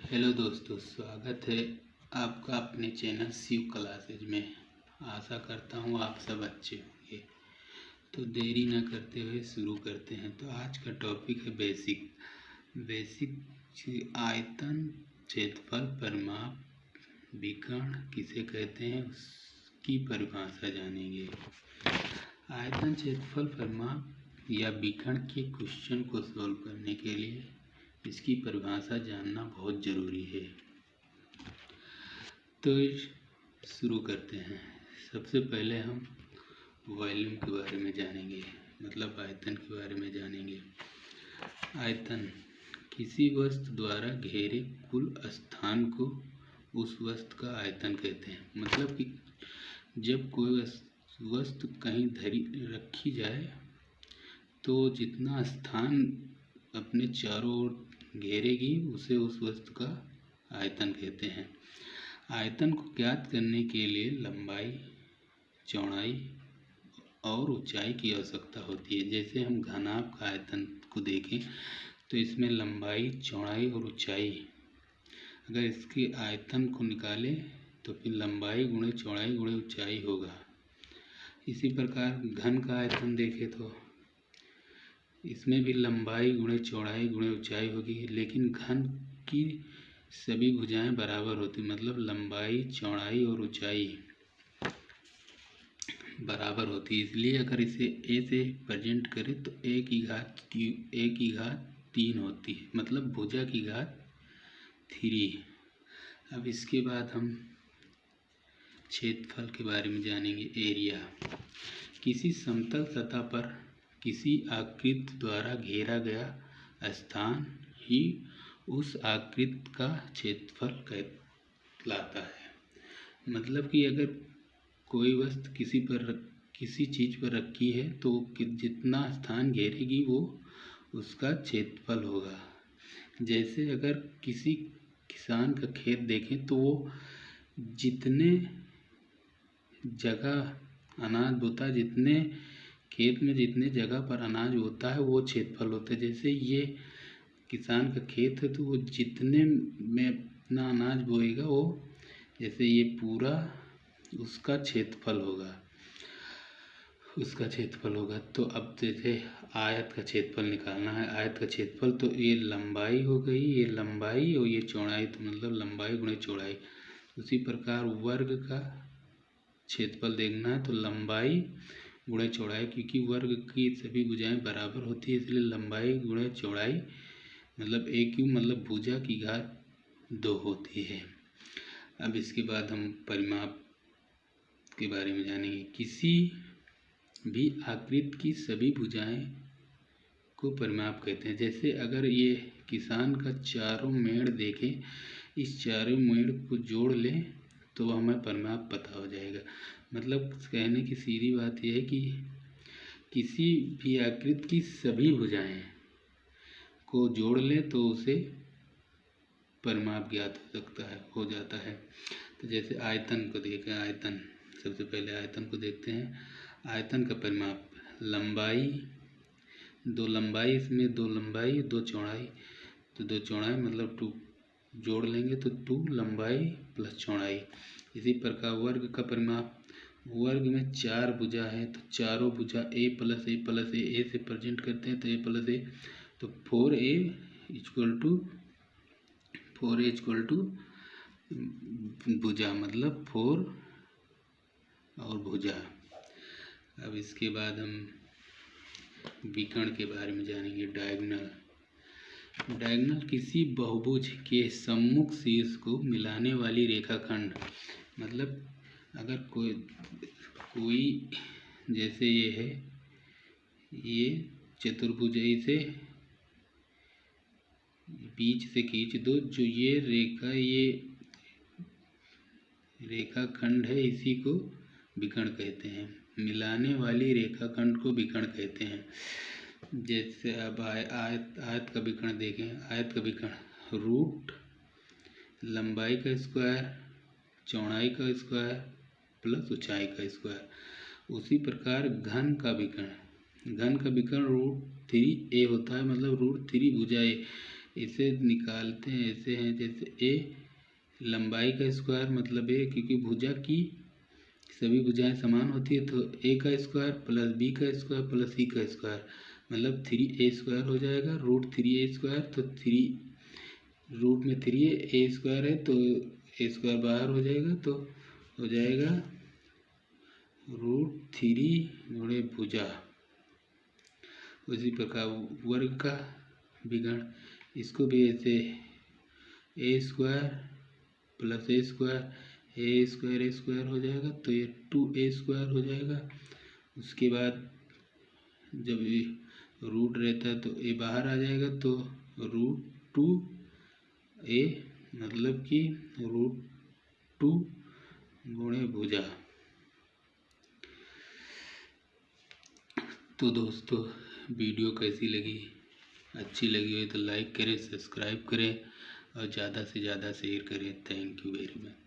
Hello दोस्तों, स्वागत है आपका अपने चैनल शिव क्लासेज में। आशा करता हूँ आप सब अच्छे होंगे। तो देरी न करते हुए शुरू करते हैं। तो आज का टॉपिक है बेसिक आयतन, क्षेत्रफल, परिमाप, विकर्ण किसे कहते हैं उसकी परिभाषा जानेंगे। आयतन, क्षेत्रफल, परिमाप या विकर्ण के क्वेश्चन को सॉल्व करने के लिए इसकी परिभाषा जानना बहुत ज़रूरी है। तो शुरू करते हैं। सबसे पहले हम वॉल्यूम के बारे में जानेंगे, मतलब आयतन के बारे में जानेंगे। आयतन किसी वस्तु द्वारा घेरे कुल स्थान को उस वस्तु का आयतन कहते हैं। मतलब कि जब कोई वस्तु कहीं रखी जाए तो जितना स्थान अपने चारों ओर घेरेगी उसे उस वस्तु का आयतन कहते हैं। आयतन को ज्ञात करने के लिए लंबाई, चौड़ाई और ऊंचाई की आवश्यकता होती है। जैसे हम घनाभ का आयतन को देखें तो इसमें लंबाई, चौड़ाई और ऊंचाई, अगर इसके आयतन को निकालें तो फिर लंबाई गुणे चौड़ाई गुणे ऊंचाई होगा। इसी प्रकार घन का आयतन देखें तो इसमें भी लंबाई गुणे चौड़ाई गुणे ऊंचाई होगी, लेकिन घन की सभी भुजाएं बराबर होती, मतलब लंबाई, चौड़ाई और ऊंचाई बराबर होती। इसलिए अगर इसे ए से प्रेजेंट करें तो ए की घात 3 होती है, मतलब भुजा की घात 3। अब इसके बाद हम क्षेत्रफल के बारे में जानेंगे। एरिया किसी समतल सतह पर किसी आकृति द्वारा घेरा गया स्थान ही उस आकृति का क्षेत्रफल कहलाता है। मतलब कि अगर कोई वस्तु किसी चीज़ पर रखी है तो जितना स्थान घेरेगी वो उसका क्षेत्रफल होगा। जैसे अगर किसी किसान का खेत देखें तो वो जितने जगह अनाज बोता है, जितने खेत में जितने जगह पर अनाज होता है वो क्षेत्रफल होता है। जैसे ये किसान का खेत है तो वो जितने में अपना अनाज बोएगा वो, जैसे ये पूरा उसका क्षेत्रफल होगा। तो अब जैसे आयत का क्षेत्रफल निकालना है। आयत का क्षेत्रफल तो ये लंबाई हो गई, ये लंबाई और ये चौड़ाई, तो मतलब लंबाई गुणे चौड़ाई। उसी प्रकार वर्ग का क्षेत्रफल देखना है तो लंबाई गुणे चौड़ाई, क्योंकि वर्ग की सभी भुजाएं बराबर होती है, इसलिए लंबाई गुणे चौड़ाई मतलब मतलब भुजा की घात 2 होती है। अब इसके बाद हम परिमाप के बारे में जानेंगे। किसी भी आकृति की सभी भुजाएं को परिमाप कहते हैं। जैसे अगर ये किसान का चारों मेड़ देखें, इस चारों मेड़ को जोड़ लें तो हमें परिमाप पता हो जाएगा। मतलब कहने की सीधी बात यह है कि किसी भी आकृति की सभी भुजाएं को जोड़ लें तो उसे परिमाप ज्ञात हो जाता है। तो जैसे आयतन को देखें। आयतन, सबसे पहले आयतन को देखते हैं। आयतन का परिमाप लंबाई, 2 लंबाई, इसमें 2 लंबाई 2 चौड़ाई, तो 2 चौड़ाई मतलब 2 जोड़ लेंगे तो 2 लंबाई प्लस चौड़ाई। इसी प्रकार वर्ग का परिमाप, वर्ग में 4 भुजा है तो चारों भुजा a प्लस ए से प्रेजेंट करते हैं तो a प्लस ए, तो 4a इक्वल टू भुजा, मतलब 4 और भुजा। अब इसके बाद हम विकर्ण के बारे में जानेंगे। डायगोनल किसी बहुभुज के सम्मुख शीर्ष को मिलाने वाली रेखाखंड। मतलब अगर कोई जैसे ये है, ये चतुर्भुज, इसे बीच से खींच दो, जो ये रेखाखंड है इसी को विकर्ण कहते हैं। मिलाने वाली रेखाखंड को विकर्ण कहते हैं। जैसे अब आयत का विकर्ण देखें। आयत का विकर्ण रूट लंबाई का स्क्वायर, चौड़ाई का स्क्वायर प्लस ऊंचाई का स्क्वायर। उसी प्रकार घन का विकर्ण रूट 3a होता है, मतलब रूट 3 भुजाएं इसे निकालते हैं, ऐसे हैं जैसे ए लंबाई का स्क्वायर मतलब ए, क्योंकि भुजा की सभी भुजाएं समान होती है, तो ए का स्क्वायर प्लस बी का स्क्वायर प्लस सी का स्क्वायर मतलब 3a² हो जाएगा। √3a², तो 3 रूट में 3a² है तो a² बाहर हो जाएगा, तो हो जाएगा √3 गुणे भुजा। उसी प्रकार वर्ग का विकर्ण, इसको भी ऐसे a² प्लस a² हो जाएगा, तो ये 2a² हो जाएगा। उसके बाद जब ये रूट रहता है तो a बाहर आ जाएगा, तो √2a मतलब कि √2 गुणे भुजा। तो दोस्तों वीडियो कैसी लगी? अच्छी लगी हो तो लाइक करें, सब्सक्राइब करें और ज़्यादा से ज़्यादा शेयर करें। Thank you very much.